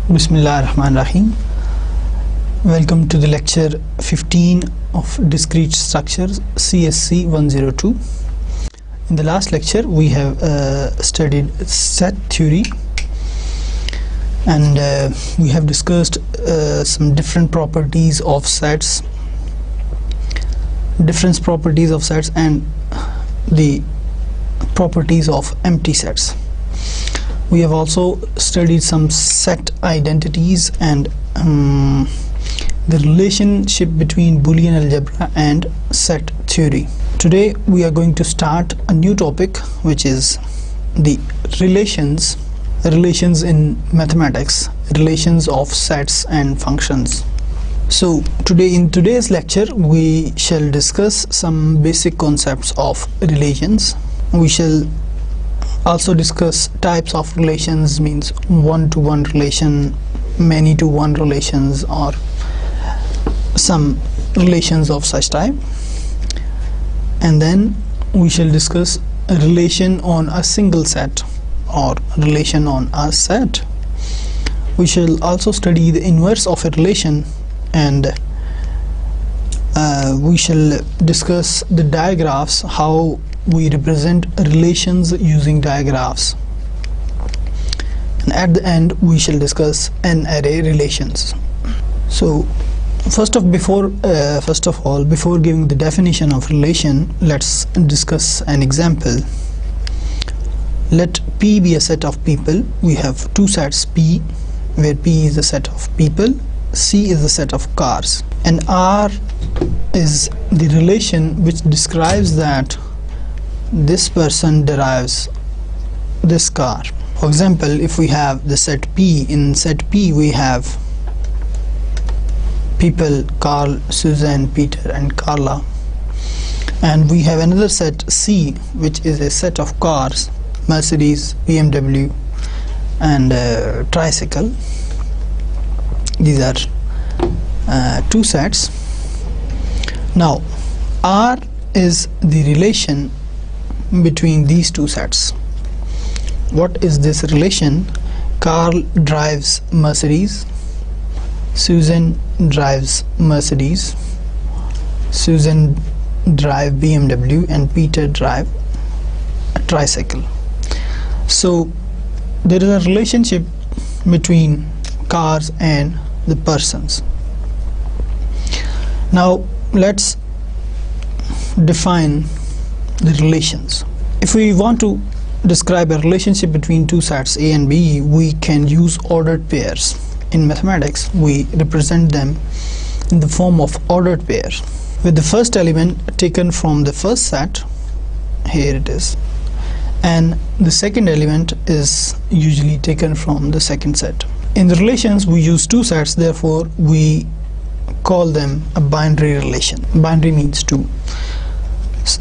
Bismillahirrahmanirrahim. Welcome to the lecture 15 of Discrete Structures CSC 102. In the last lecture we have studied set theory and we have discussed some different properties of sets, different properties of sets and the properties of empty sets. We have also studied some set identities and the relationship between Boolean algebra and set theory. Today we are going to start a new topic, which is the relations in mathematics, relations of sets and functions. So in today's lecture we shall discuss some basic concepts of relations. We shall also discuss types of relations, means one-to-one relation, many-to-one relations, or some relations of such type. And then we shall discuss a relation on a single set or relation on a set. We shall also study the inverse of a relation, and we shall discuss the diagraphs, how we represent relations using diagraphs, and at the end we shall discuss N-ary relations. So first of all, before giving the definition of relation, let's discuss an example. Let P be a set of people. We have two sets, P, where P is a set of people, C is a set of cars, and R is the relation which describes that this person drives this car. For example, if we have the set P, in set P we have people Carl, Susan, Peter and Carla, and we have another set C, which is a set of cars, Mercedes, BMW and tricycle. These are two sets. Now R is the relation between these two sets. What is this relation? Carl drives Mercedes, Susan drives Mercedes, Susan drive BMW and Peter drive a tricycle. So there is a relationship between cars and the persons. Now let's define the relations. If we want to describe a relationship between two sets A and B, we can use ordered pairs. In mathematics we represent them in the form of ordered pairs, with the first element taken from the first set, here it is, and the second element is usually taken from the second set. In the relations we use two sets, therefore we call them a binary relation. Binary means two.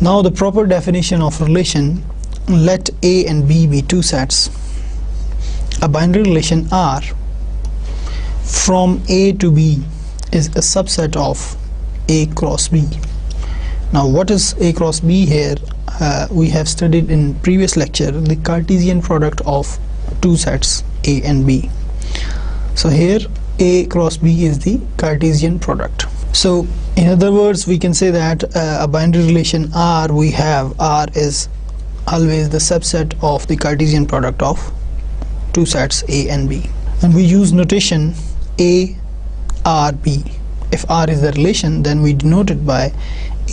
Now the proper definition of relation: let A and B be two sets. A binary relation R from A to B is a subset of A cross B. Now what is A cross B here? We have studied in previous lecture the Cartesian product of two sets A and B. So here A cross B is the Cartesian product. So in other words, we can say that a binary relation R, we have R is always the subset of the Cartesian product of two sets A and B, and we use notation A R B. If R is the relation, then we denote it by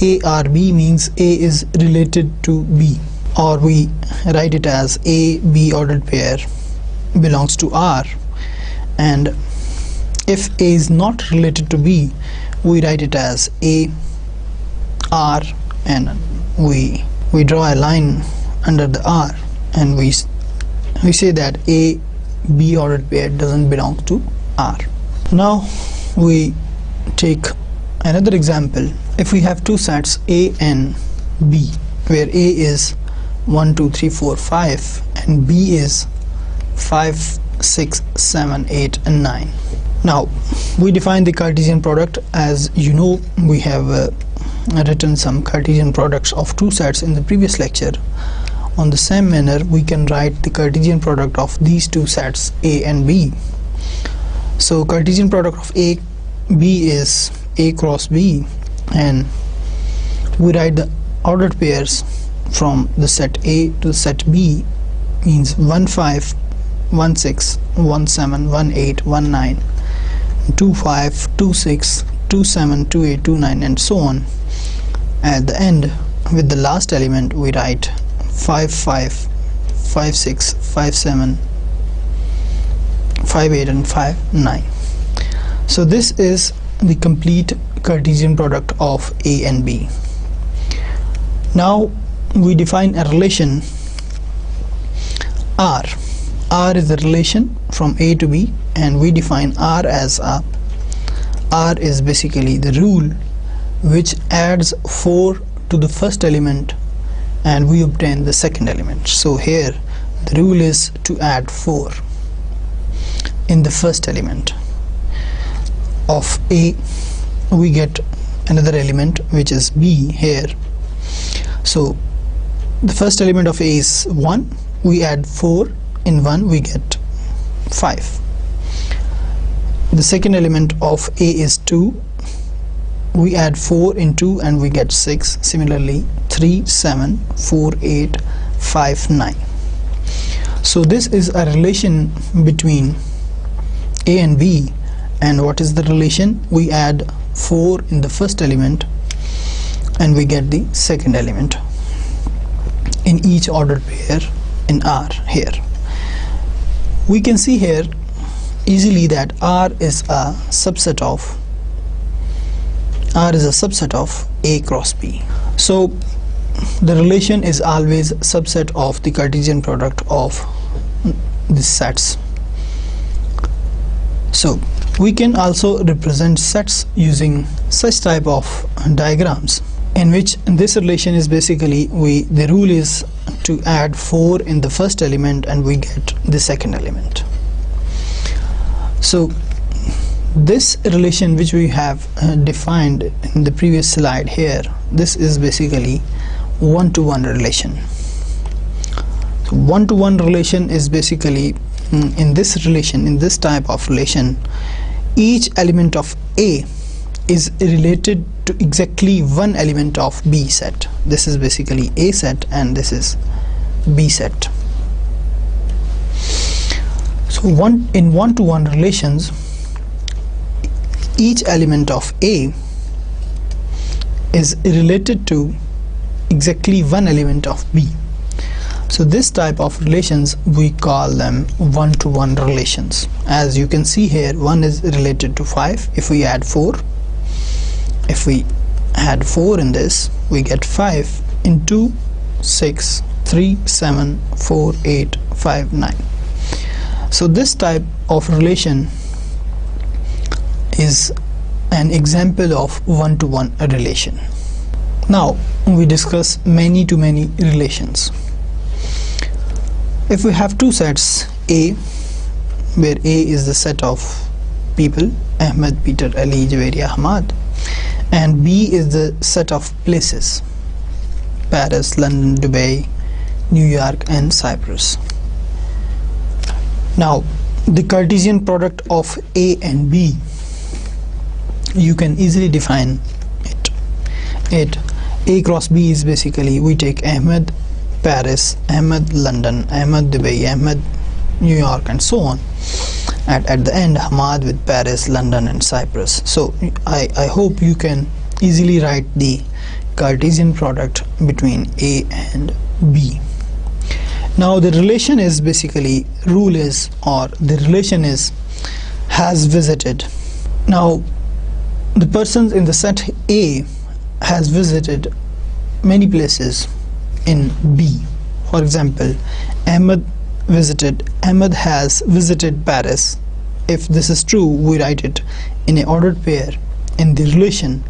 A R B, means A is related to B, or we write it as A B ordered pair belongs to R, and if A is not related to B, we write it as A R, and we draw a line under the R, and we say that A B ordered pair doesn't belong to R. Now we take another example. If we have two sets A and B, where A is 1 2 3 4 5 and B is 5 6 7 8 and 9. Now we define the Cartesian product. As you know, we have written some Cartesian products of two sets in the previous lecture. On the same manner, we can write the Cartesian product of these two sets A and B. So Cartesian product of A B is A cross B, and we write the ordered pairs from the set A to the set B, means 1 5 1 6 1 7 1 8 1 9 2 5 2 6 2 7 2 8 2 9 and so on. At the end, with the last element, we write 5 5 5 6 5 7 5 8 and 5 9. So this is the complete Cartesian product of A and B. Now we define a relation R. R is the relation from A to B, and we define R as R is basically the rule which adds 4 to the first element and we obtain the second element. So here the rule is to add 4 in the first element of A. We get another element which is B here. So the first element of A is 1, we add 4 in 1, we get 5. The second element of A is 2, we add 4 in 2 and we get 6. Similarly 3 7 4 8 5 9. So this is a relation between A and B, and what is the relation? We add 4 in the first element and we get the second element in each ordered pair in R. Here we can see here easily that R is a subset of A cross B. So the relation is always subset of the Cartesian product of the sets. So we can also represent sets using such type of diagrams, in which this relation is basically the rule is to add 4 in the first element and we get the second element. So this relation which we have defined in the previous slide here, this is basically one-to-one relation. So one-to-one relation is basically in this type of relation, each element of A is related to exactly one element of B set. This is basically A set and this is B set. So in one-to-one relations, each element of A is related to exactly one element of B. So this type of relations we call them one-to-one relations. As you can see here, 1 is related to 5. If we add 4 in this, we get 5 in 2 6 3 7 4 8 5 9. So this type of relation is an example of one-to-one relation. Now we discuss many-to-many relations. If we have two sets, A, where A is the set of people, Ahmed, Peter, Ali, Javeria, Hamad, and B is the set of places, Paris, London, Dubai, New York and Cyprus. Now the Cartesian product of A and B, you can easily define it. A cross B is basically, we take Ahmed, Paris, Ahmed, London, Ahmed, Dubai, Ahmed, New York and so on. At the end, Hamad with Paris, London and Cyprus. So I hope you can easily write the Cartesian product between A and B. Now the relation is basically, rule is, or the relation is has visited. Now the persons in the set A has visited many places in B. For example, Ahmed has visited Paris. If this is true, we write it in an ordered pair in the relation.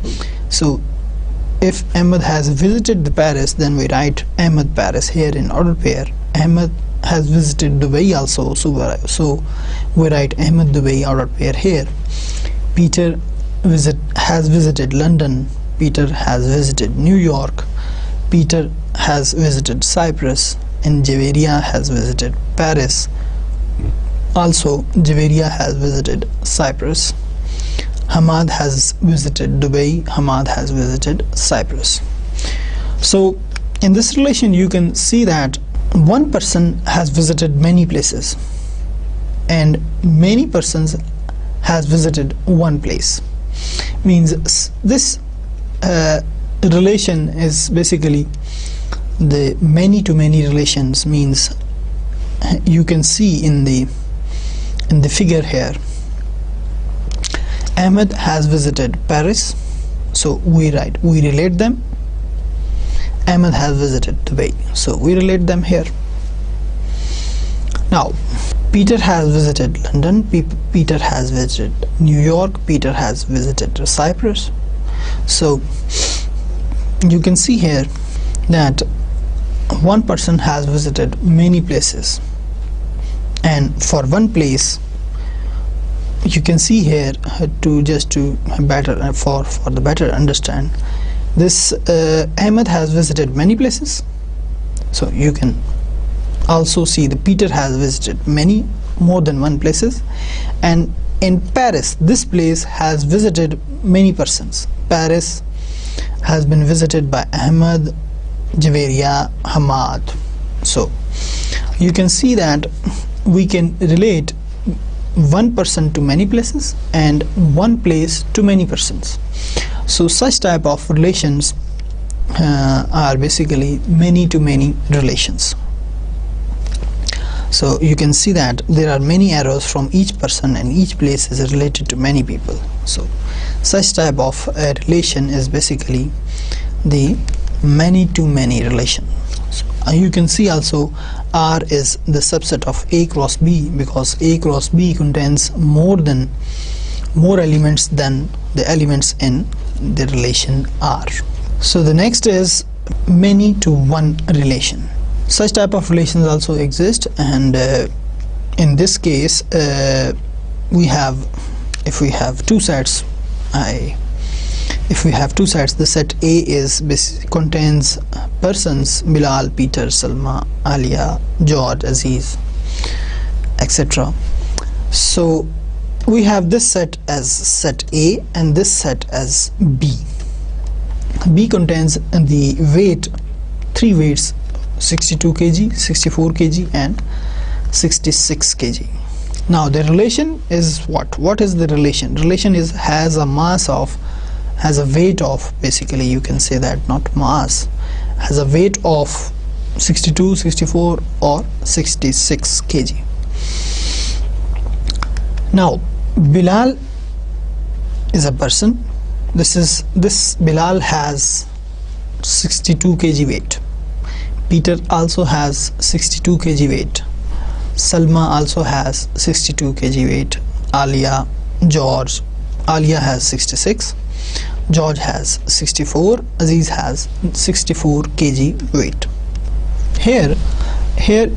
So if Ahmed has visited the Paris, then we write Ahmed Paris here in ordered pair. Ahmed has visited Dubai also, so we write Ahmed Dubai ordered pair here. Peter has visited London. Peter has visited New York. Peter has visited Cyprus, and Javeria has visited Paris. Also, Javeria has visited Cyprus. Hamad has visited Dubai. Hamad has visited Cyprus. So in this relation you can see that one person has visited many places and many persons has visited one place. Means this relation is basically the many to many relations. Means you can see in the figure here, Ahmed has visited Paris, so we relate them. Ahmed has visited Dubai, so we relate them here. Now Peter has visited London, Peter has visited New York, Peter has visited Cyprus. So you can see here that one person has visited many places, and for one place you can see here, to better for the better understand this, Ahmed has visited many places, so you can also see the Peter has visited more than one places. And in Paris, this place has visited many persons. Paris has been visited by Ahmed, Javeria, Hamad. So you can see that we can relate one person to many places and one place to many persons. So such type of relations are basically many to many relations. So you can see that there are many arrows from each person and each place is related to many people. So such type of relation is basically the many to many relation. So you can see also R is the subset of A cross B, because A cross B contains more elements than the elements in the relation R. So the next is many to one relation. Such type of relations also exist, and in this case if we have two sets, the set A contains persons Bilal, Peter, Salma, Alia, George, Aziz, etc. So we have this set as set A and this set as B. B contains the weight, three weights, 62 kg, 64 kg and 66 kg. Now the relation is what? What is the relation? Relation has a weight of, basically you can say that, not mass, has a weight of 62, 64 or 66 kg. Now Bilal is a person. This Bilal has 62 kg weight. Peter also has 62 kg weight. Salma also has 62 kg weight. Alia, George, Alia has 66, George has 64, Aziz has 64 kg weight. Here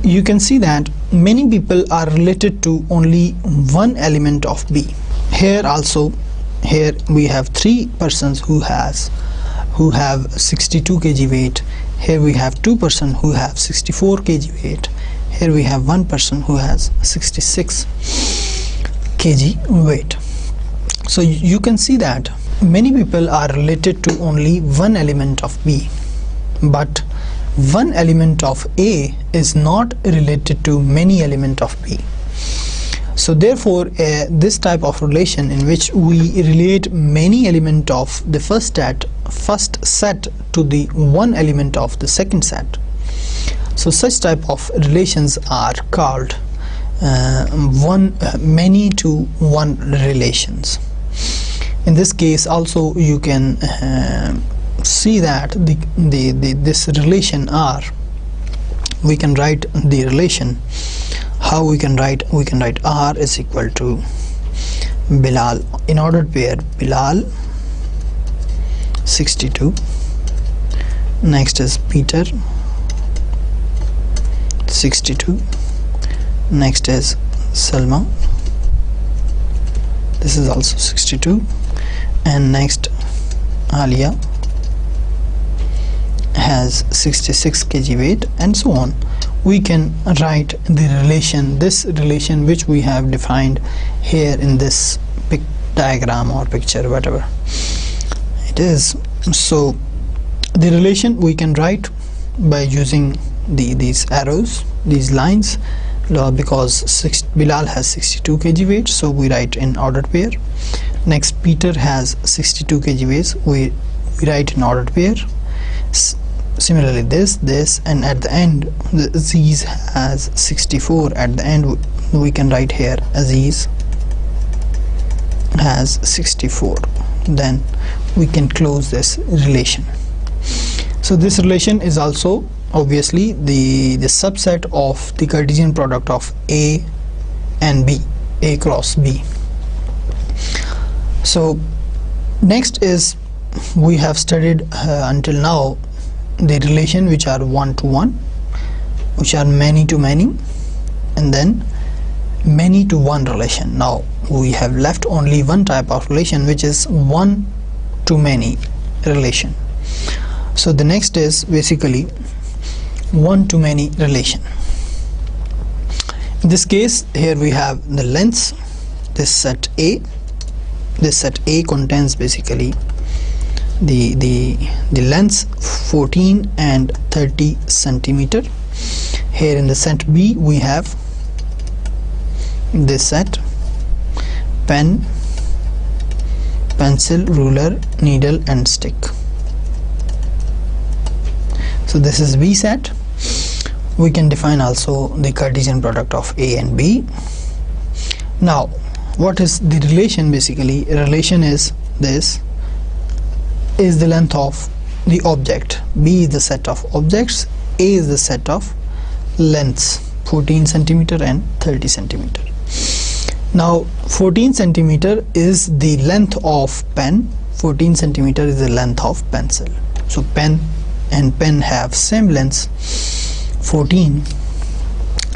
you can see that many people are related to only one element of B. Here we have three persons who have 62 kg weight. Here we have two persons who have 64 kg weight. Here we have one person who has 66 kg weight. So you can see that many people are related to only one element of B, but one element of A is not related to many elements of B. So therefore this type of relation in which we relate many elements of the first set to the one element of the second set, so such type of relations are called many to one relations. In this case also you can see that this relation R, we can write the relation. How we can write? We can write R is equal to Bilal, in ordered pair, Bilal 62, next is Peter 62, next is Salma, this is also 62, and next Alia has 66 kg weight, and so on. we can write the relation, this relation which we have defined here in this diagram or picture, whatever it is. So the relation we can write by using these arrows, these lines, because Bilal has 62 kg weight, so we write in ordered pair. Next, Peter has 62 kg weight, we write in ordered pair. Similarly this, and at the end Aziz has 64. At the end we can write here Aziz has 64. Then we can close this relation. So this relation is also obviously the subset of the Cartesian product of A and B, A cross B. So next is, we have studied until now the relation which are one-to-one, which are many-to-many, and then many-to-one relation. Now we have left only one type of relation, which is one-to-many relation. So the next is basically one-to-many relation. In this case, here we have the lengths. This set A, contains basically the lengths 14 and 30 centimeter. Here in the set B we have this set: pen, pencil, ruler, needle and stick. So this is B set. We can define also the Cartesian product of A and B. Now what is the relation? Basically a relation is this: is the length of the object, B is the set of objects, A is the set of lengths 14 centimeter and 30 centimeter. Now 14 centimeter is the length of pen, 14 centimeter is the length of pencil. So pen and pen have same lengths, 14.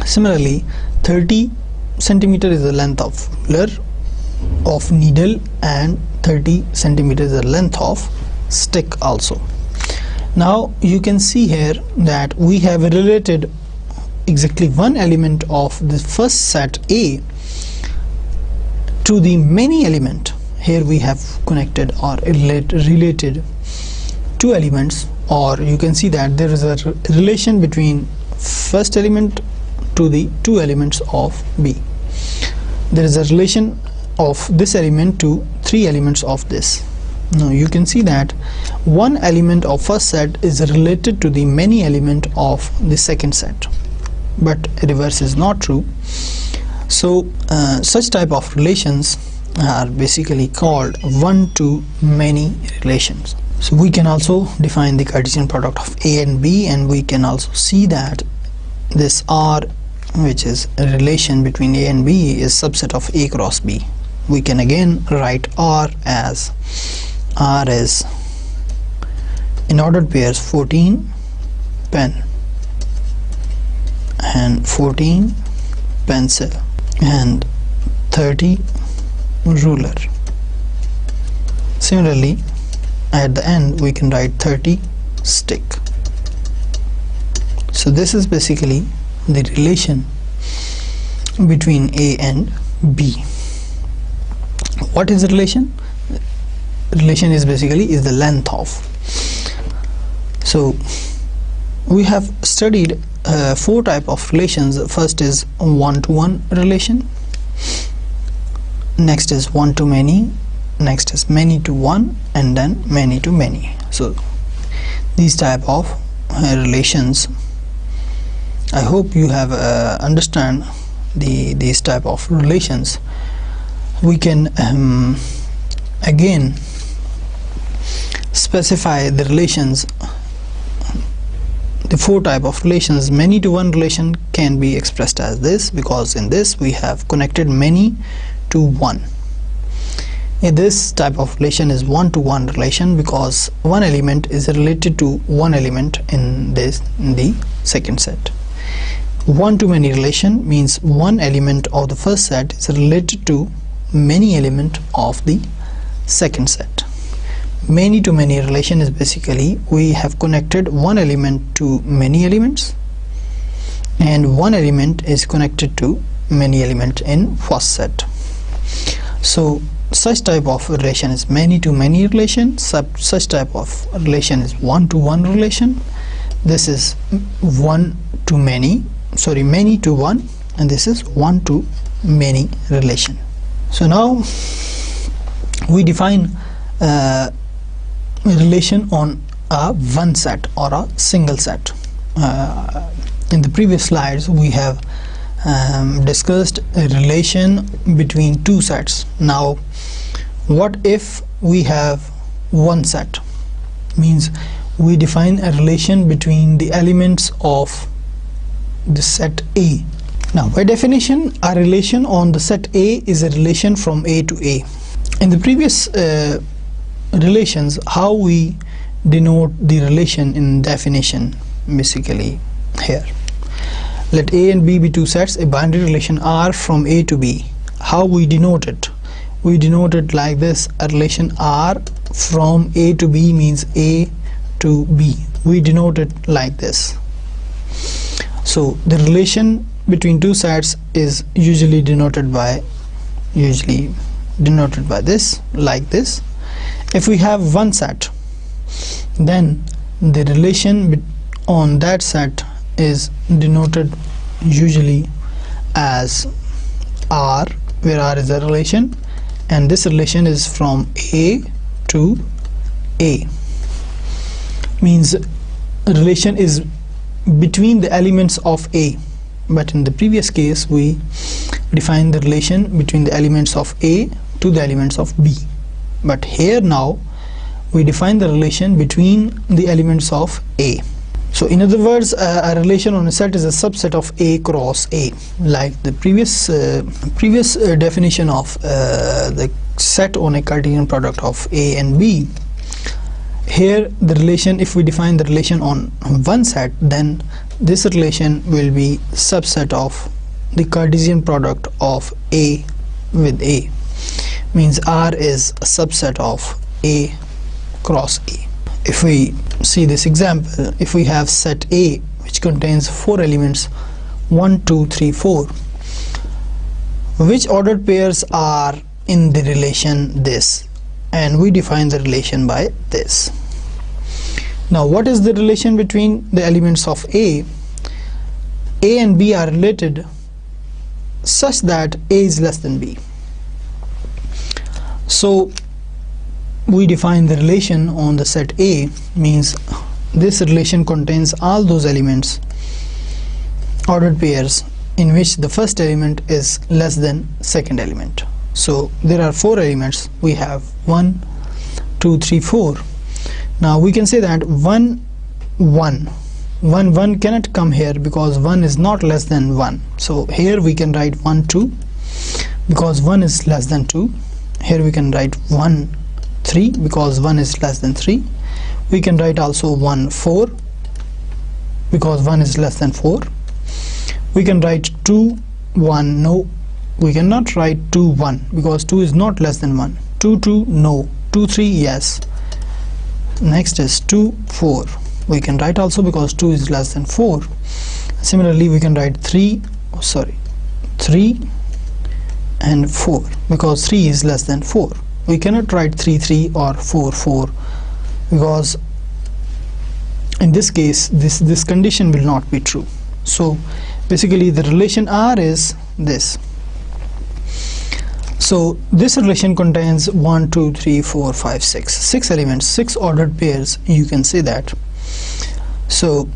Similarly 30 centimeter is the length of ruler, of needle, and 30 centimeter is the length of stick also. Now you can see here that we have related exactly one element of the first set A to the many element. Here we have connected or related two elements, or you can see that there is a relation between first element to the two elements of B. There is a relation of this element to three elements of this. Now you can see that one element of first set is related to the many element of the second set, but reverse is not true. So such type of relations are basically called one-to-many relations. So we can also define the Cartesian product of A and B, and we can also see that this R, which is a relation between A and B, is subset of A cross B. We can again write R as R is in ordered pairs 14 pen and 14 pencil and 30 ruler. Similarly at the end we can write 30 stick. So this is basically the relation between A and B. What is the relation? Relation is basically is the length of. So we have studied four type of relations. First is one-to-one relation, next is one-to-many, next is many-to-one, and then many-to-many. So these type of relations, I hope you have understand these type of relations. We can again specify the relations, the four type of relations. Many-to-one relation can be expressed as this, because in this we have connected many to one. This type of relation is one-to-one relation because one element is related to one element in the second set. One-to-many relation means one element of the first set is related to many element of the second set. Many-to-many relation is basically we have connected one element to many elements, and one element is connected to many elements in first set. So such type of relation is many to many relation. Such type of relation is one to one relation. This is one to many, sorry, many to one, and this is one to many relation. So now we define a relation on a one set or a single set. In the previous slides we have discussed a relation between two sets. Now what if we have one set? Means we define a relation between the elements of the set A. Now by definition, a relation on the set A is a relation from A to A. In the previous relations, how we denote the relation in definition, basically here. Let A and B be two sets, a binary relation R from A to B. How we denote it? We denote it like this. A relation R from A to B means A to B. We denote it like this. So the relation between two sets is usually denoted by this, like this. If we have one set, then the relation on that set is denoted usually as R, where R is a relation, and this relation is from A to A. Means relation is between the elements of A, but in the previous case we define the relation between the elements of A to the elements of B. But here now we define the relation between the elements of A. So in other words, a relation on a set is a subset of A cross A, like the previous definition of the set on a Cartesian product of A and B. Here the relation, if we define the relation on one set, then this relation will be subset of the Cartesian product of A with A. Means R is a subset of A cross A. If we see this example, if we have set A which contains 4 elements 1, 2, 3, 4, which ordered pairs are in the relation this, and we define the relation by this. Now what is the relation between the elements of A? A and B are related such that A is less than B. So we define the relation on the set A, means this relation contains all those elements, ordered pairs, in which the first element is less than second element. So there are 4 elements. We have 1, 2, 3, 4. Now we can say that 1, 1 cannot come here because 1 is not less than 1. So here we can write 1, 2 because 1 is less than 2. Here we can write 1, 3 because 1 is less than 3. We can write also 1, 4 because 1 is less than 4. We can write 2, 1, no, we cannot write 2, 1 because 2 is not less than 1. 2, 2, no. 2, 3, yes. Next is 2, 4. We can write also because 2 is less than 4. Similarly we can write 3 and 4 because 3 is less than 4. We cannot write 3, 3 or 4, 4 because in this case this condition will not be true. So basically the relation R is this. So this relation contains 1, 2, 3, 4, 5, 6 elements, 6 ordered pairs, you can say that. So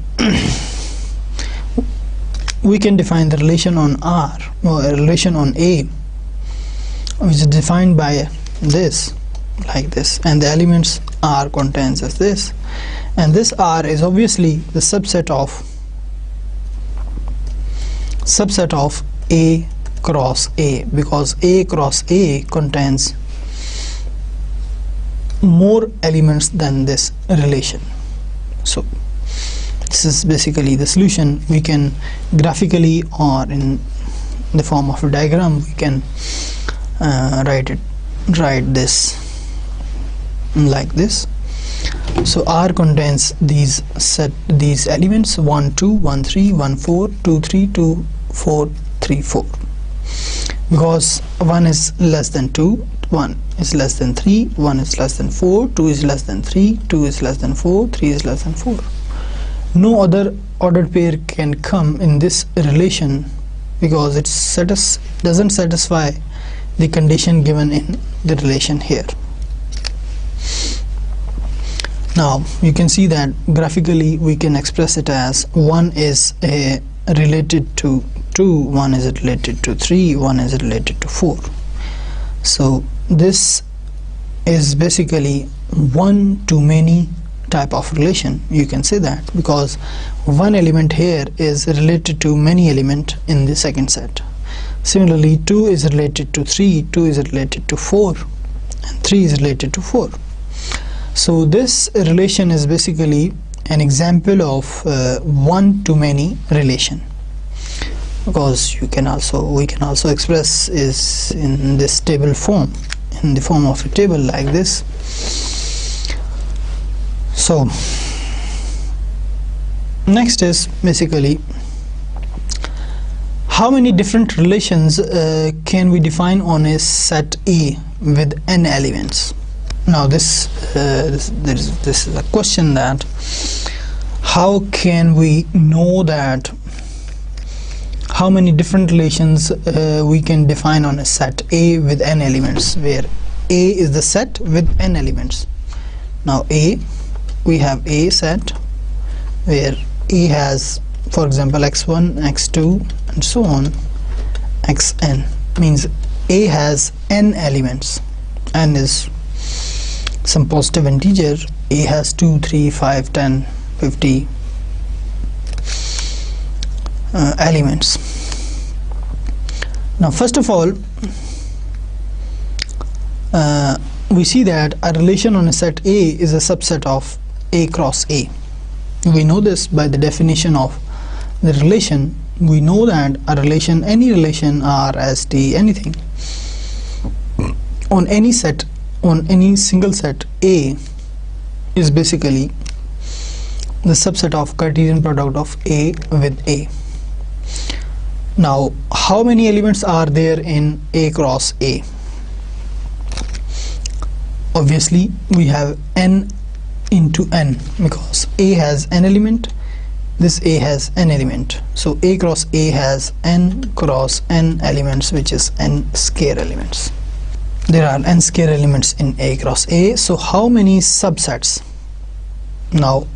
we can define the relation on R, or a relation on A, which is defined by this, like this, and the elements R contains as this, and this R is obviously the subset of A cross A, because A cross A contains more elements than this relation. So this is basically the solution. We can graphically or in the form of a diagram we can write this like this. So R contains these elements 1 2 1 3 1 4 2 3 2 4 3 4. Because 1 is less than 2, 1 is less than 3, 1 is less than 4, 2 is less than 3, 2 is less than 4, 3 is less than 4. No other ordered pair can come in this relation because it doesn't satisfy the condition given in the relation here. Now you can see that graphically we can express it as 1 is related to 2, 1 is related to 3, 1 is related to 4. So this is basically one-to-many type of relation, you can say that, because one element here is related to many element in the second set. Similarly, 2 is related to 3, 2 is related to 4, and 3 is related to 4. So this relation is basically an example of one-to-many relation, because we can also express is in this table form, in the form of a table like this. So next is basically how many different relations can we define on a set A with n elements. Now this is a question, that how can we know that how many different relations we can define on a set A with n elements, where A is the set with n elements. Now we have A set where A has, for example, x1, x2 and so on, xn, means A has n elements. N is some positive integer. A has 2, 3, 5, 10, 50 elements. Now first of all, we see that a relation on a set A is a subset of A cross A. We know this by the definition of the relation. We know that a relation, any relation, R, S, T, anything, on any set, on any single set A, is basically the subset of Cartesian product of A with A. Now how many elements are there in A cross A? Obviously we have n into n, because A has n element, this A has n element, so A cross A has n cross n elements, which is n square elements. There are n square elements in A cross A. So how many subsets? Now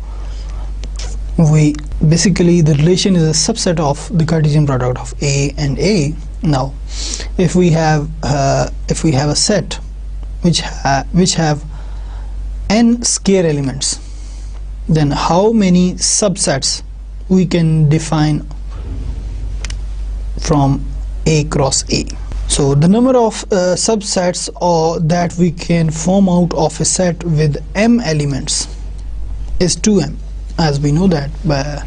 we basically, the relation is a subset of the Cartesian product of A and A. Now if we have a set which have n square elements, then how many subsets we can define from A cross A? So the number of subsets that we can form out of a set with m elements is 2m, as we know that by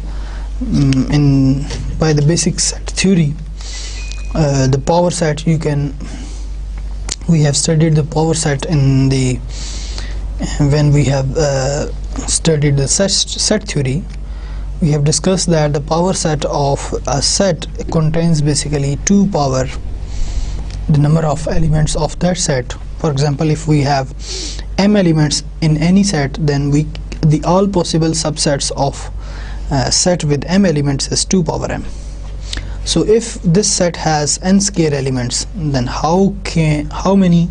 the basic set theory. The power set, we have studied the power set in the when we have studied the set theory. We have discussed that the power set of a set contains basically 2 power the number of elements of that set. For example, if we have m elements in any set, then the all possible subsets of set with m elements is 2 power m. So if this set has n square elements, then how many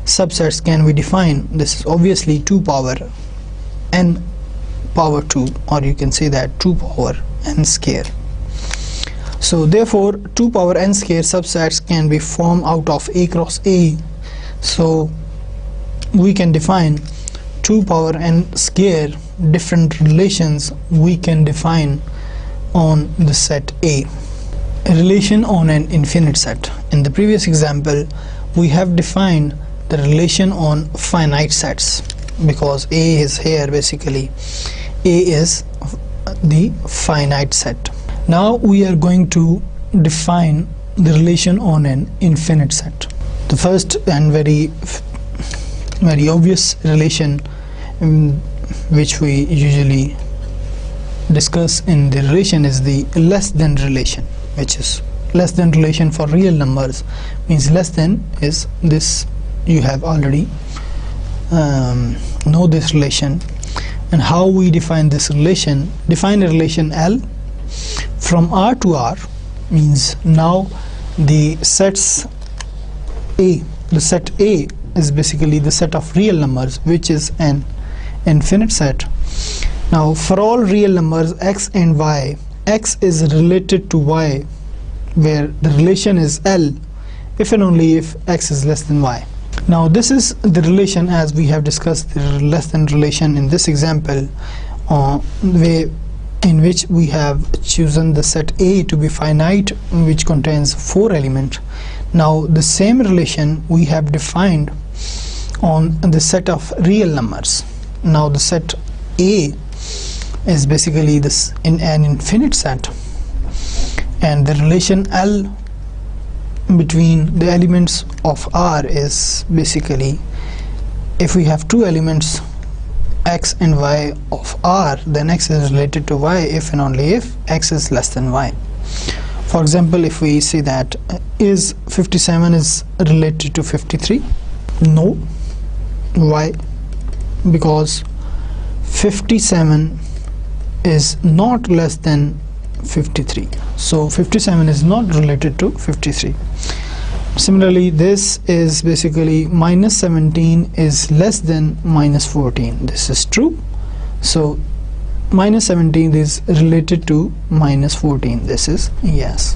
subsets can we define? This is obviously 2 power n power 2, or you can say that 2 power n square. So therefore 2 power n square subsets can be formed out of A cross A. So we can define 2 power n square different relations we can define on the set A. A relation on an infinite set. In the previous example we have defined the relation on finite sets, because A is here, basically A is the finite set. Now we are going to define the relation on an infinite set. The first and very obvious relation which we usually discuss in the relation is the less than relation, which is less than relation for real numbers. Means less than is this, you have already know this relation. And how we define this relation? Define a relation L from R to R, means now the sets A, the set A is basically the set of real numbers, which is an infinite set. Now for all real numbers x and y, x is related to y, where the relation is L if and only if x is less than y. Now this is the relation as we have discussed the less than relation in this example, in which we have chosen the set A to be finite, which contains 4 elements. Now the same relation we have defined on the set of real numbers. Now the set A is basically this in an infinite set, and the relation L between the elements of R is basically, if we have 2 elements x and y of R, then x is related to y if and only if x is less than y. For example, if we say that is 57 is related to 53, no. Why? Because 57 is not less than 53, so 57 is not related to 53. Similarly, this is basically minus 17 is less than minus 14. This is true, so minus 17 is related to minus 14. This is yes.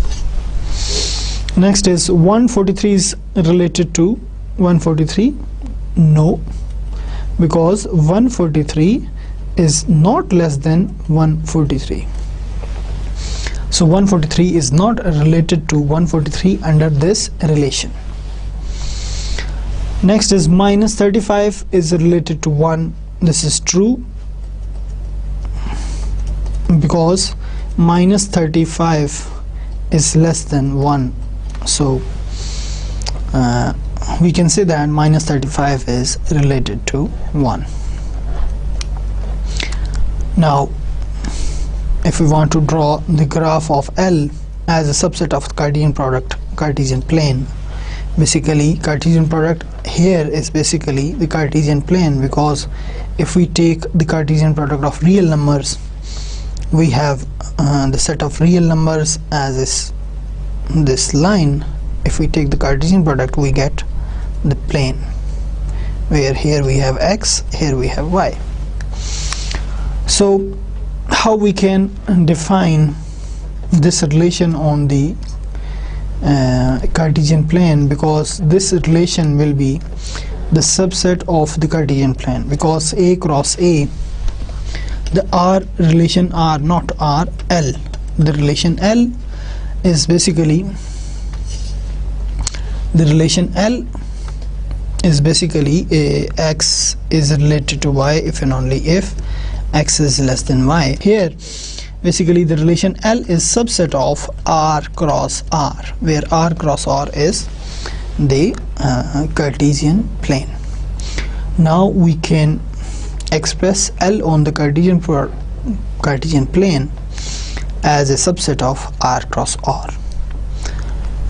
Next is 143 is related to 143. No, because 143 is not less than 143. So 143 is not related to 143 under this relation. Next is minus 35 is related to 1. This is true, because minus 35 is less than 1. So we can say that minus 35 is related to 1. Now if we want to draw the graph of L as a subset of the Cartesian plane, basically Cartesian product here is basically the Cartesian plane, because if we take the Cartesian product of real numbers, we have the set of real numbers as this line. If we take the Cartesian product, we get the plane, where here we have x, here we have y. So how we can define this relation on the Cartesian plane, because this relation will be the subset of the Cartesian plane, because A cross A, the R relation R, not R, L, the relation L is basically the relation L is basically x is related to y if and only if x is less than y. Here basically the relation L is subset of R cross R, where R cross R is the Cartesian plane. Now we can express L on the Cartesian plane as a subset of R cross R.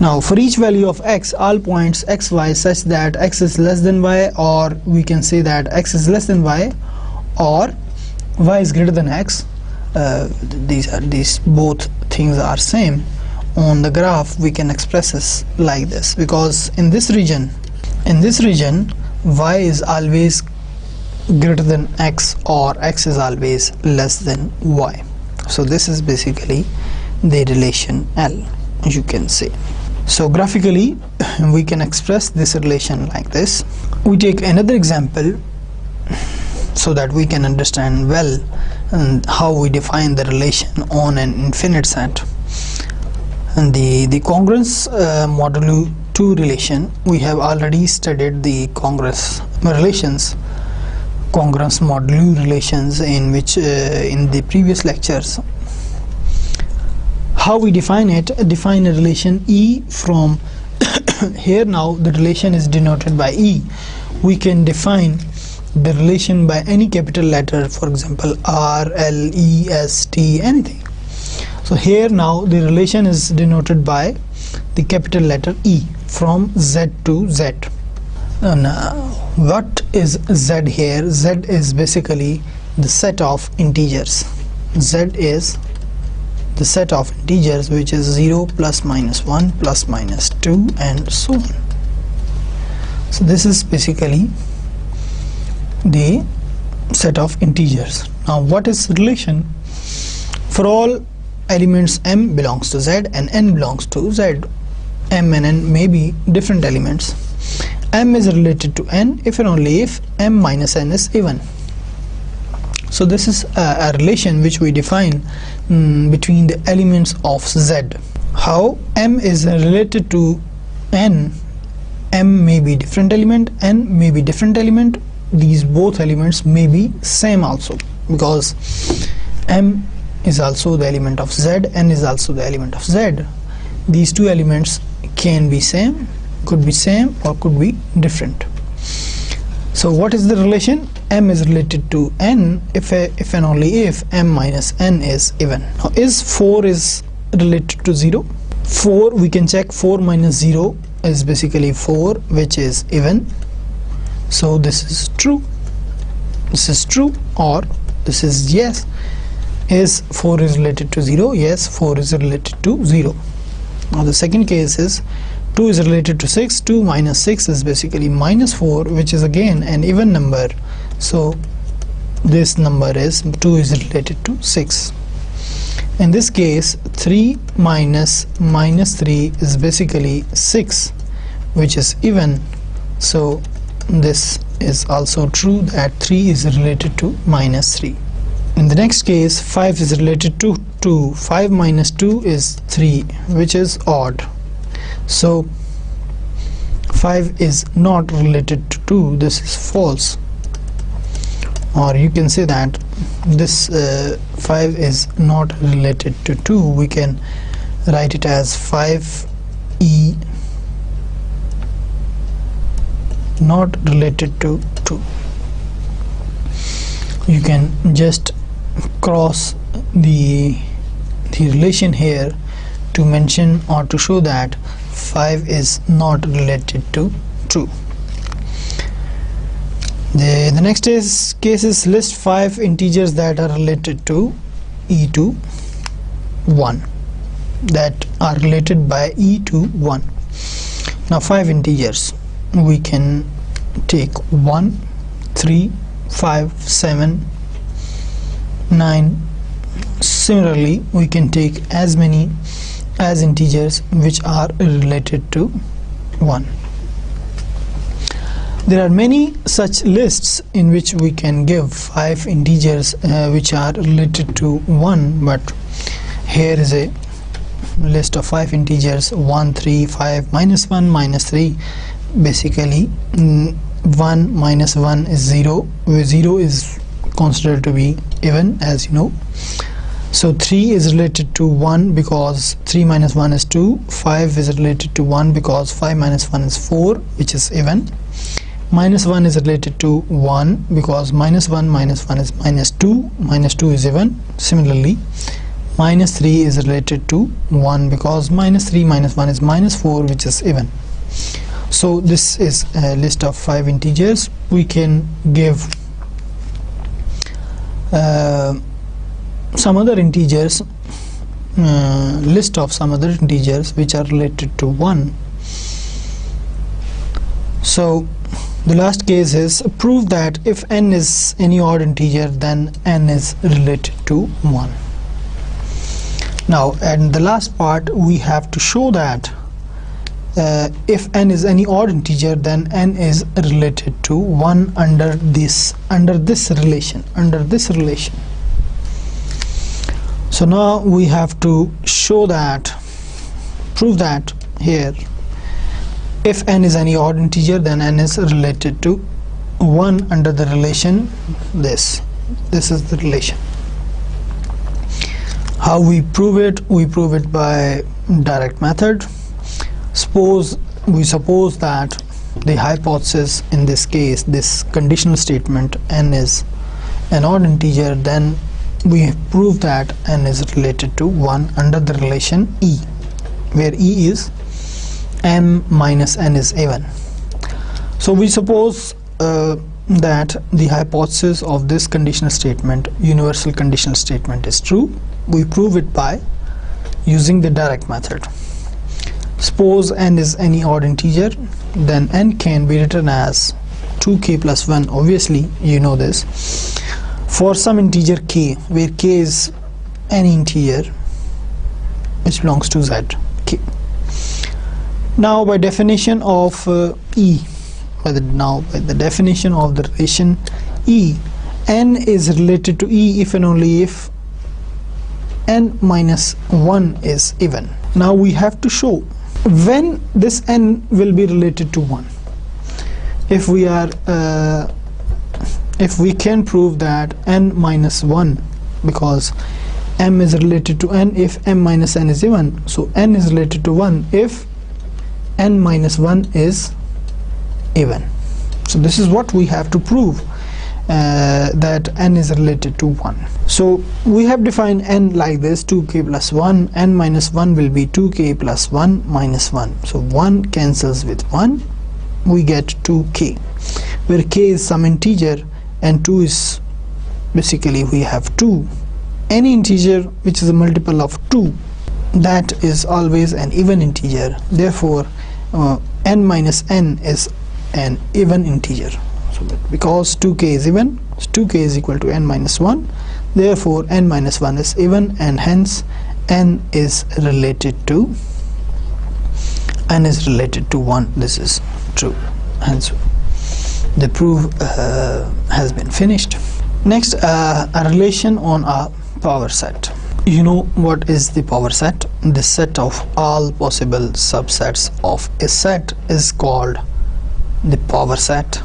Now for each value of x, all points x, y such that x is less than y, or we can say that x is less than y or y is greater than x, these both things are same. On the graph we can express this like this, because in this region y is always greater than x or x is always less than y. So this is basically the relation L, you can say. So graphically we can express this relation like this. We take another example so that we can understand well how we define the relation on an infinite set. And the congruence modulo 2 relation, we have already studied the congruence modulo relations in which in the previous lectures. How we define it? Define a relation E from here. Now the relation is denoted by E. We can define the relation by any capital letter, for example R, L, E, S, T, anything. So here now the relation is denoted by the capital letter E from Z to Z. Now what is Z here? Z is basically the set of integers. Z is the set of integers which is 0, plus minus 1, plus minus 2, and so on. So this is basically the set of integers. Now what is relation? For all elements M belongs to Z and N belongs to Z. M and N may be different elements. M is related to N if and only if M minus N is even. So this is a relation which we define between the elements of Z. How M is related to N? M may be different element, N may be different element. These both elements may be same also, because M is also the element of Z, N is also the element of Z. These two elements can be same, could be same, or could be different. So what is the relation? M is related to N if and only if M minus N is even. Now is 4 is related to 0? 4, we can check. 4 minus 0 is basically 4, which is even. So this is true, this is true, or this is yes. Is 4 is related to 0? Yes, 4 is related to 0. Now the second case is 2 is related to 6. 2 minus 6 is basically minus 4, which is again an even number. So this number is 2 is related to 6. In this case 3 minus minus 3 is basically 6, which is even. So this is also true, that 3 is related to minus 3. In the next case 5 is related to 2. 5 minus 2 is 3, which is odd. So 5 is not related to 2. This is false. Or you can say that this 5 is not related to 2. We can write it as 5e not related to 2. You can just cross the relation here to mention or to show that 5 is not related to 2. The next case is list 5 integers that are related to e to 1, that are related by e to 1. Now 5 integers, we can take 1, 3, 5, 7, 9. Similarly we can take as many as integers which are related to 1. There are many such lists in which we can give 5 integers which are related to 1, but here is a list of 5 integers: 1, 3, 5, minus 1, minus 3. Basically 1 minus 1 is 0, where 0 is considered to be even, as you know. So 3 is related to 1 because 3 minus 1 is 2. 5 is related to 1 because 5 minus 1 is 4, which is even. Minus 1 is related to 1 because minus 1 minus 1 is minus 2. Minus 2 is even. Similarly, minus 3 is related to 1 because minus 3 minus 1 is minus 4, which is even. So this is a list of 5 integers. We can give some other integers, list of some other integers which are related to 1. So the last case is prove that if n is any odd integer, then n is related to 1. Now, and the last part, we have to show that if n is any odd integer, then n is related to 1 under this relation. So now we have to show that, prove that here, if n is any odd integer, then n is related to 1 under the relation this. This is the relation. How we prove it? We prove it by direct method. We suppose that the hypothesis in this case, this conditional statement n is an odd integer, then we have proved that n is related to 1 under the relation E, where E is m minus n is even. So we suppose that the hypothesis of this conditional statement, universal conditional statement, is true. We prove it by using the direct method. Suppose n is any odd integer, then n can be written as 2k plus 1. Obviously you know this. For some integer k, where k is any integer which belongs to z, k. Now by definition of E, by the definition of the relation E, n is related to E if and only if n minus 1 is even. Now we have to show when this n will be related to 1. If we can prove that n minus 1, because m is related to n if m minus n is even, so n is related to 1 if n minus 1 is even. So this is what we have to prove, that n is related to 1. So we have defined n like this: 2k plus 1, n minus 1 will be 2k plus 1 minus 1. So 1 cancels with 1, we get 2k, where k is some integer and 2 is basically, we have 2. Any integer which is a multiple of 2, that is always an even integer. Therefore n minus n is an even integer. So because 2k is even, 2k is equal to n minus 1, therefore n minus 1 is even, and hence n is related to 1. This is true, hence the proof has been finished. Next, a relation on a power set. You know what is the power set? The set of all possible subsets of a set is called the power set,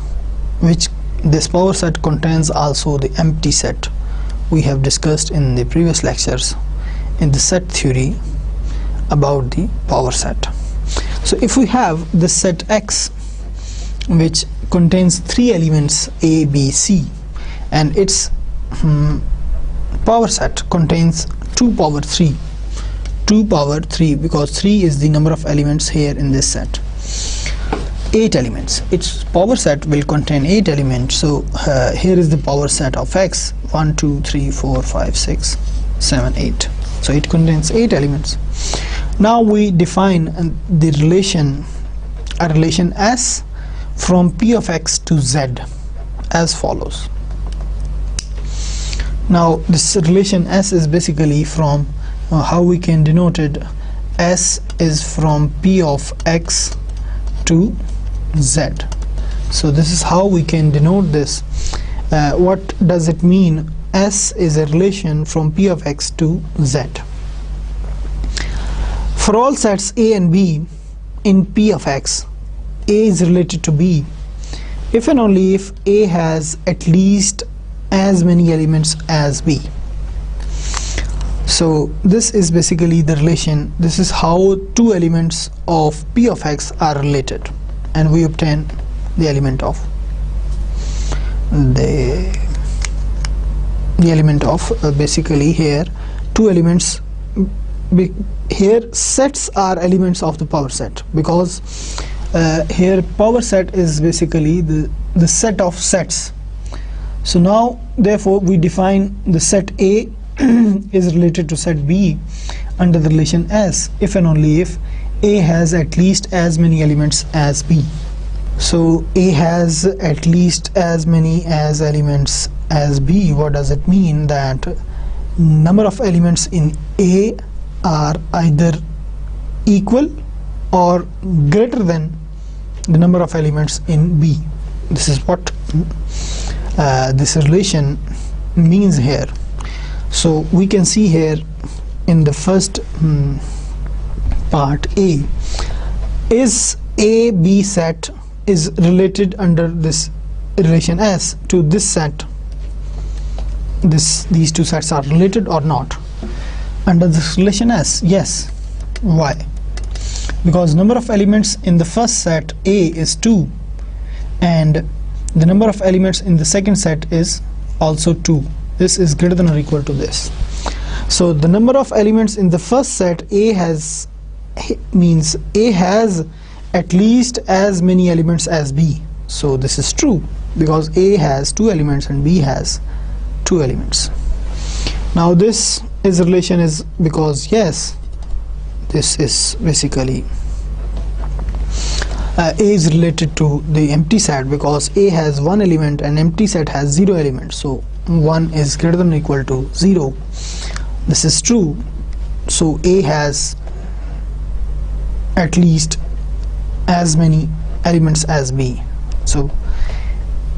which this power set contains also the empty set we have discussed in the previous lectures in the set theory about the power set. So if we have the set X, which contains 3 elements A, B, C, and its power set contains 2 power 3, because 3 is the number of elements here in this set. 8 elements. Its power set will contain 8 elements. So here is the power set of X: 1, 2, 3, 4, 5, 6, 7, 8. So it contains 8 elements. Now we define the relation, a relation S from P of X to Z as follows. Now this relation S is basically from how we can denote it. S is from P of X to Z. So this is how we can denote this. What does it mean? S is a relation from P of X to Z. For all sets A and B in P of X, A is related to B if and only if A has at least as many elements as B. So this is basically the relation. This is how two elements of P of X are related, and we obtain the element of basically here two elements. Here sets are elements of the power set, because here power set is basically the set of sets. So now therefore we define the set A is related to set B under the relation S if and only if A has at least as many elements as B. So A has at least as many as elements as B. What does it mean? That number of elements in A are either equal or greater than the number of elements in B. This is what this relation means here. So we can see here in the first part, A is A B set is related under this relation S to this set. These two sets are related or not under this relation S? Yes. Why? Because number of elements in the first set A is 2, and the number of elements in the second set is also 2. This is greater than or equal to this. So the number of elements in the first set means A has at least as many elements as B. So this is true because A has 2 elements and B has 2 elements. Now this relation is because yes, this is basically A is related to the empty set because A has 1 element and empty set has 0 elements. So 1 is greater than or equal to 0. This is true. So A has at least as many elements as B. So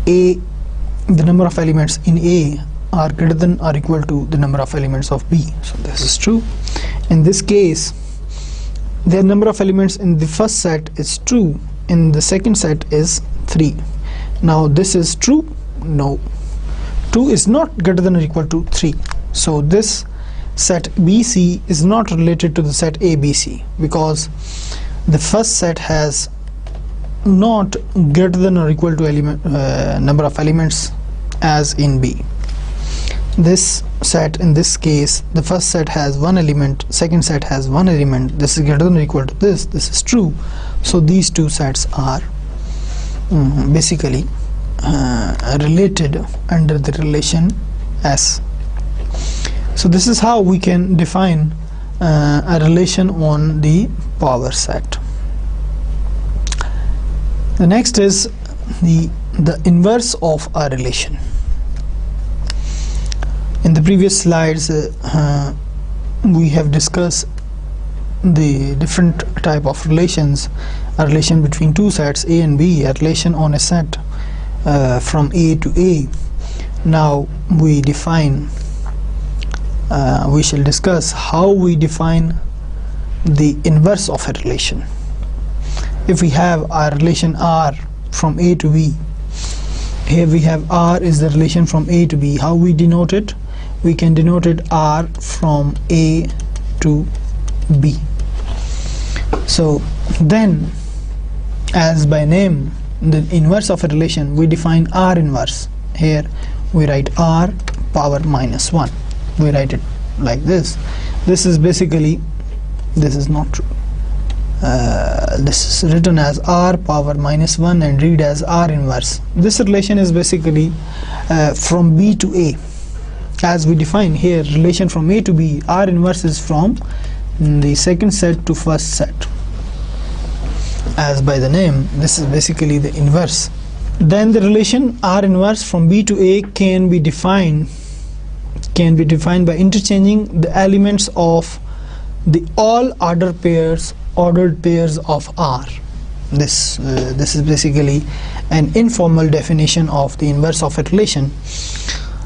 the number of elements in A are greater than or equal to the number of elements of B. So this is true. In this case, the number of elements in the first set is 2, in the second set is 3. Now this is true? No. 2 is not greater than or equal to 3. So this set BC is not related to the set ABC because the first set has not greater than or equal to number of elements as in B. This set, in this case, the first set has 1 element, second set has 1 element. This is greater than or equal to this. This is true. So these two sets are basically related under the relation S. So this is how we can define a relation on the power set. The next is the inverse of a relation. In the previous slides we have discussed the different type of relations: a relation between two sets A and B, a relation on a set from A to A. Now we shall discuss how we define the inverse of a relation. If we have a relation R from A to B, here we have R is the relation from A to B. How we denote it? We can denote it R from A to B. So then, as by name, the inverse of a relation, we define R inverse. Here we write R power minus 1. We write it like this. This is basically, this is not true. This is written as R power minus 1 and read as R inverse. This relation is basically from B to A. As we define here, relation from A to B, R inverse is from the second set to first set. As by the name, this is basically the inverse. Then the relation R inverse from B to A can be defined by interchanging the elements of the all ordered pairs of R. This is basically an informal definition of the inverse of a relation.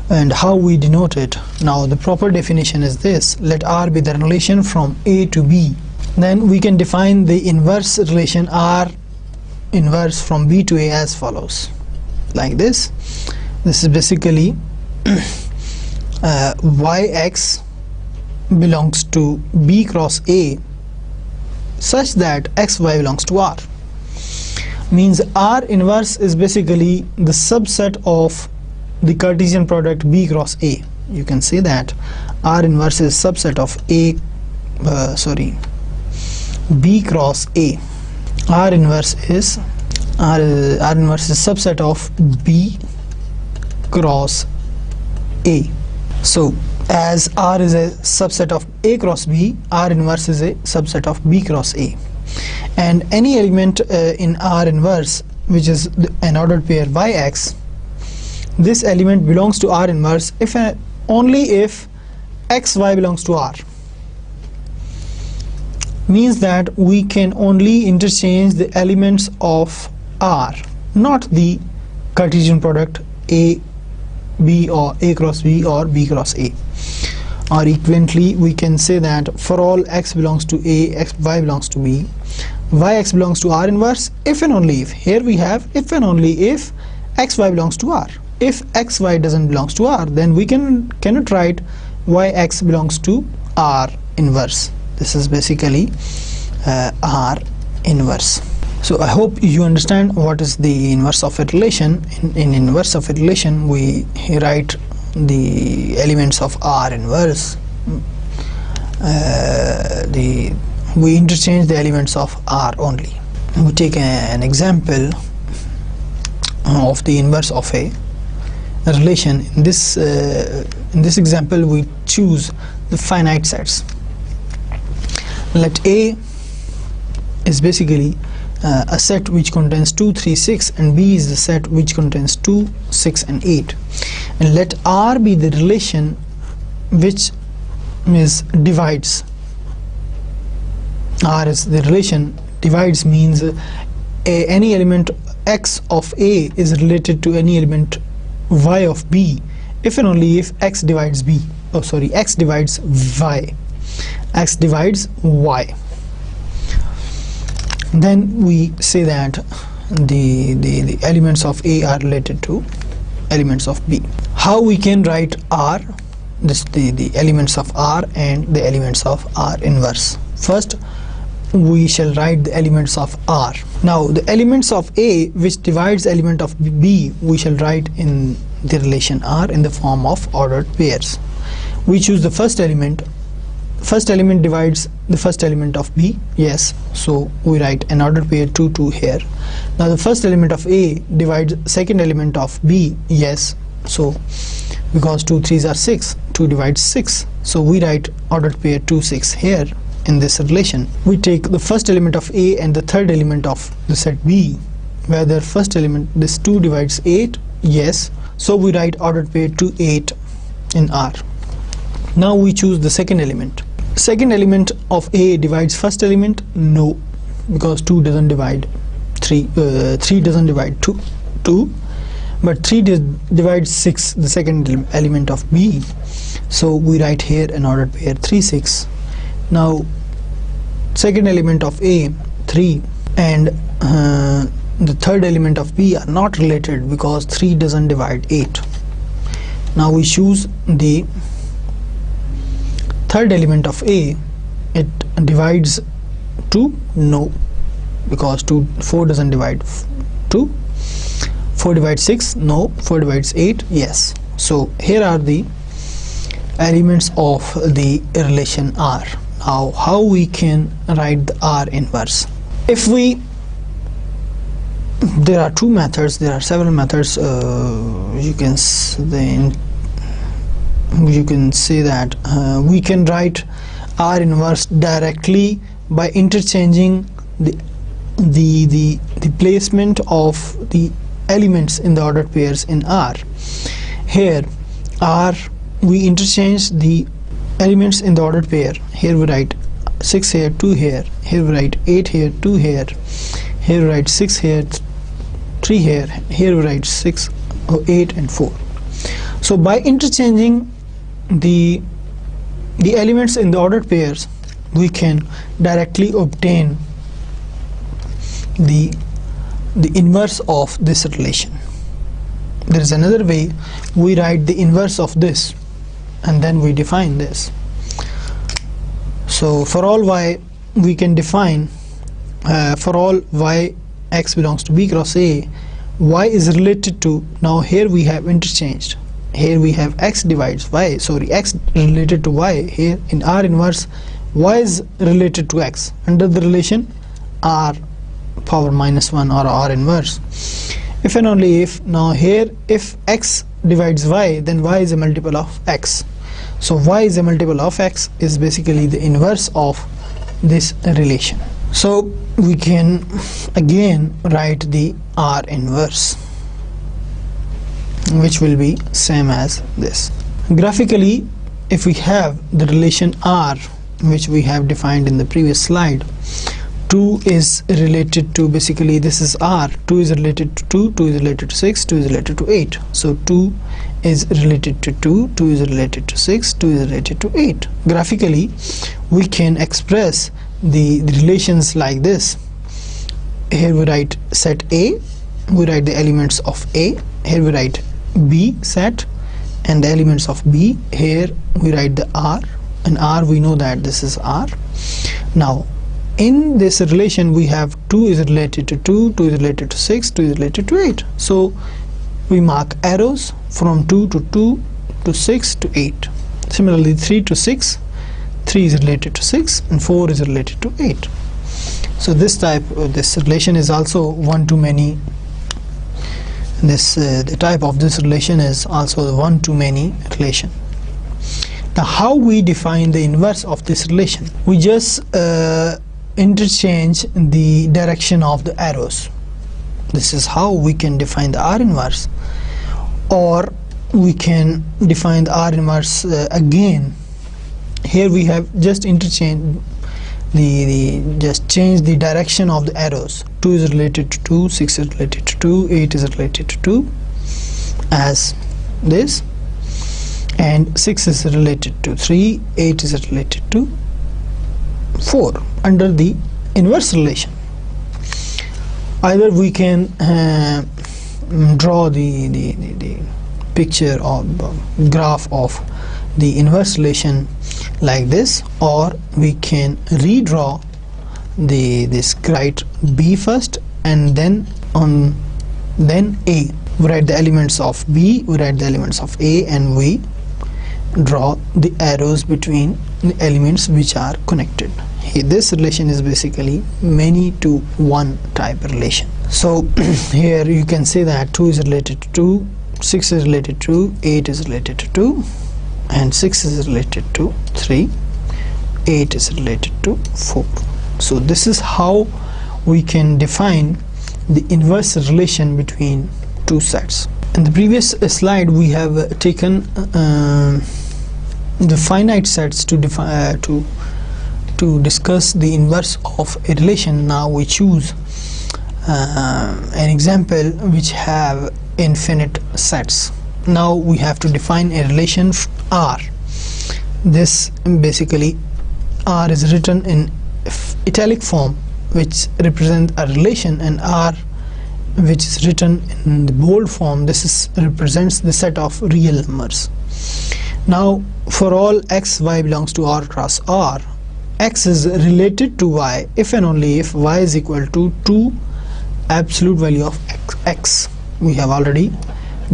And how we denote it? Now the proper definition is this: let R be the relation from A to B. Then we can define the inverse relation R inverse from B to A as follows, like this. This is basically yx belongs to B cross A such that xy belongs to R. Means R inverse is basically the subset of the Cartesian product B cross A. You can say that R inverse is subset of B cross A. R inverse is subset of B cross A. So as R is a subset of A cross B, R inverse is a subset of B cross A. And any element in R inverse, which is an ordered pair yx, this element belongs to R inverse only if xy belongs to R. Means that we can only interchange the elements of R, not the Cartesian product A B or A cross B or B cross A. Or equivalently, we can say that for all x belongs to A, y belongs to B, yx belongs to R inverse if and only if. Here we have if and only if xy belongs to R. If xy doesn't belongs to R, then we cannot write yx belongs to R inverse. This is basically R inverse. So I hope you understand what is the inverse of a relation. In inverse of a relation, we write the elements of R inverse. We interchange the elements of R only. We take an example of the inverse of a relation. In this example, we choose the finite sets. Let A is basically a set which contains 2, 3, 6, and B is the set which contains 2, 6, and 8. And let R be the relation which divides. R is the relation. Divides means any element X of A is related to any element Y of B if and only if X divides B. Oh, sorry, X divides Y. X divides Y. Then we say that the elements of A are related to elements of B. How we can write R, the elements of R and the elements of R inverse. First, we shall write the elements of R. Now the elements of A which divides element of B, we shall write in the relation R in the form of ordered pairs. We choose the first element. First element divides the first element of B, yes, so we write an ordered pair 2, 2 here. Now the first element of A divides second element of B, yes, so because 2 3s are 6, 2 divides 6, so we write ordered pair 2, 6 here. In this relation, we take the first element of A and the third element of the set B, where the first element, this 2 divides 8, yes, so we write ordered pair 2, 8 in R. Now we choose the second element. Second element of A divides first element, no, because 2 doesn't divide 3, 3 doesn't divide 2, but 3 divides 6, the second element of B, so we write here an ordered pair 3, 6. Now second element of A 3 and the third element of B are not related because 3 doesn't divide 8. Now we choose the third element of A. It divides 2, no, because 4 doesn't divide 2. 4 divides 6, no. 4 divides 8, yes. So here are the elements of the relation R. Now how we can write the R inverse? If we, there are two methods, there are several methods. You can say that we can write R inverse directly by interchanging the placement of the elements in the ordered pairs in R. Here R, we interchange the elements in the ordered pair. Here we write 6 here, 2 here. Here we write 8 here, 2 here. Here we write 6 here, 3 here. Here we write 6, 8 and 4. So by interchanging the elements in the ordered pairs, we can directly obtain the inverse of this relation. There is another way. We write the inverse of this and then we define this. So for all y, we can define for all y x belongs to B cross A, y is related to, now here we have interchanged. Here we have x divides y, sorry, x related to y. Here in R inverse, y is related to x under the relation R power minus 1 or R inverse. If and only if, now here if x divides y, then y is a multiple of x. So y is a multiple of x is basically the inverse of this relation. So we can again write the R inverse, which will be same as this. Graphically, if we have the relation R, which we have defined in the previous slide, 2 is related to, basically this is R, 2 is related to 2, 2 is related to 6, 2 is related to 8. So 2 is related to 2, 2 is related to 6, 2 is related to 8. Graphically, we can express the relations like this. Here we write set A, we write the elements of A. Here we write B set and the elements of B. Here we write the R, and R we know that this is R. Now in this relation we have 2 is related to 2, 2 is related to 6, 2 is related to 8. So we mark arrows from 2 to 2 to 6 to 8. Similarly 3 to 6, 3 is related to 6 and 4 is related to 8. So this relation is also one to many. The type of this relation is also the one to many relation. Now how we define the inverse of this relation? We just interchange the direction of the arrows. This is how we can define the R inverse, or we can define the R inverse again. Here we have just interchange just change the direction of the arrows. 2 is related to 2, 6 is related to 2, 8 is related to 2 as this, and 6 is related to 3, 8 is related to 4 under the inverse relation. Either we can draw the picture or graph of the inverse relation like this, or we can redraw this, write B first and then A. We write the elements of B, we write the elements of A, and we draw the arrows between the elements which are connected. This relation is basically many to one type relation. So here you can say that 2 is related to 2, 6 is related to 8 is related to 2, and 6 is related to 3, 8 is related to 4. So this is how we can define the inverse relation between two sets. In the previous slide we have taken the finite sets to discuss the inverse of a relation. Now we choose an example which have infinite sets. Now we have to define a relation R. This basically R is written in italic form, which represents a relation, and R which is written in the bold form, this represents the set of real numbers. Now for all x, y belongs to R cross R, x is related to y if and only if y is equal to 2 absolute value of x. We have already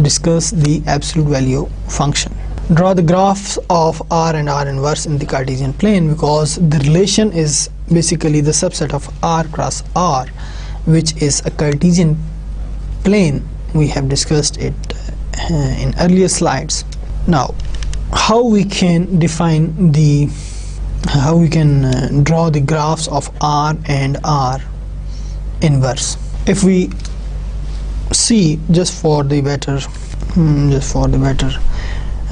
discussed the absolute value function. Draw the graphs of R and R inverse in the Cartesian plane, because the relation is basically the subset of R cross R, which is a Cartesian plane. We have discussed it in earlier slides. Now how we can define draw the graphs of R and R inverse. If we see, just for the better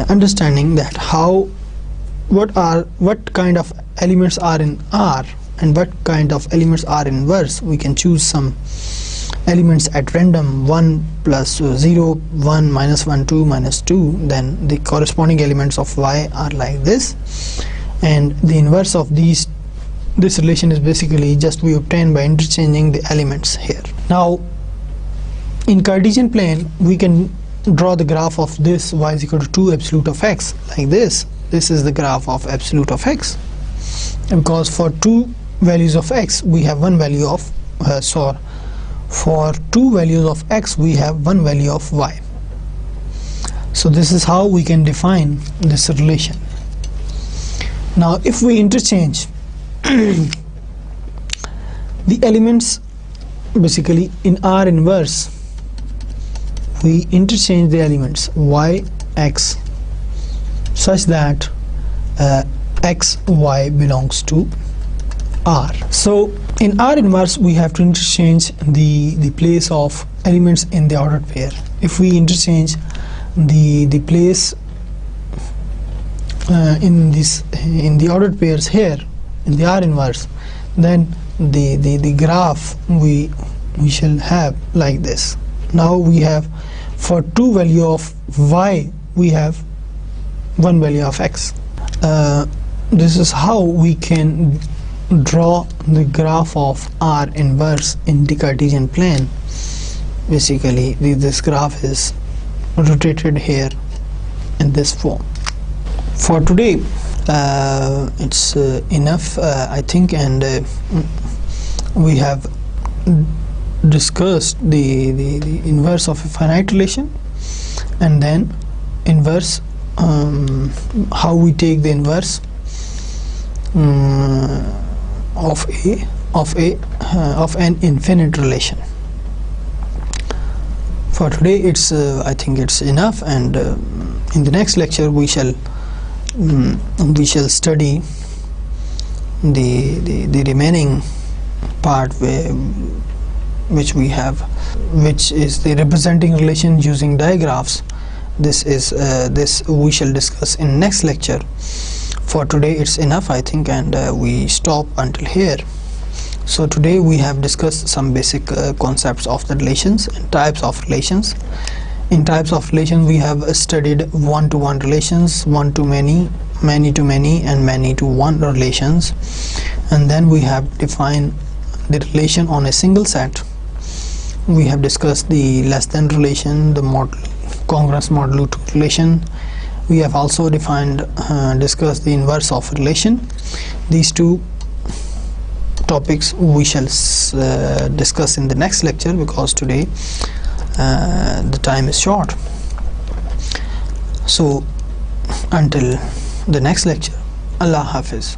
understanding that what kind of elements are in R and what kind of elements are inverse, we can choose some elements at random, 1 plus 0, 1 minus 1, 2 minus 2, then the corresponding elements of y are like this, and the inverse of this relation is basically just we obtain by interchanging the elements here. Now in Cartesian plane we can draw the graph of this y is equal to 2 absolute of x like this. This is the graph of absolute of x, because for two values of x we have one value of for two values of x we have one value of y. So this is how we can define this relation. Now if we interchange the elements, basically in R inverse we interchange the elements y, x, such that x, y belongs to R. So in R inverse we have to interchange the place of elements in the ordered pair. If we interchange the place in the ordered pairs here in the R inverse, then the graph we shall have like this. Now we have, for two value of y we have one value of x. This is how we can draw the graph of R inverse in the Cartesian plane. Basically this graph is rotated here in this form. For today It's enough, I think, and we have discussed the inverse of a finite relation, and then inverse, how we take the inverse of an infinite relation. For today, it's I think it's enough, and in the next lecture we shall study the remaining part which we have, which is the representing relation using digraphs. This we shall discuss in next lecture. For today it's enough, I think, and we stop until here. So today we have discussed some basic concepts of the relations and types of relations. In types of relations, we have studied one-to-one relations, one-to-many, many-to-many, and many-to-one relations, and then we have defined the relation on a single set. We have discussed the less than relation, the congruence modulo 2 relation. We have also discussed the inverse of relation. These two topics we shall discuss in the next lecture, because today the time is short. So until the next lecture, Allah Hafiz.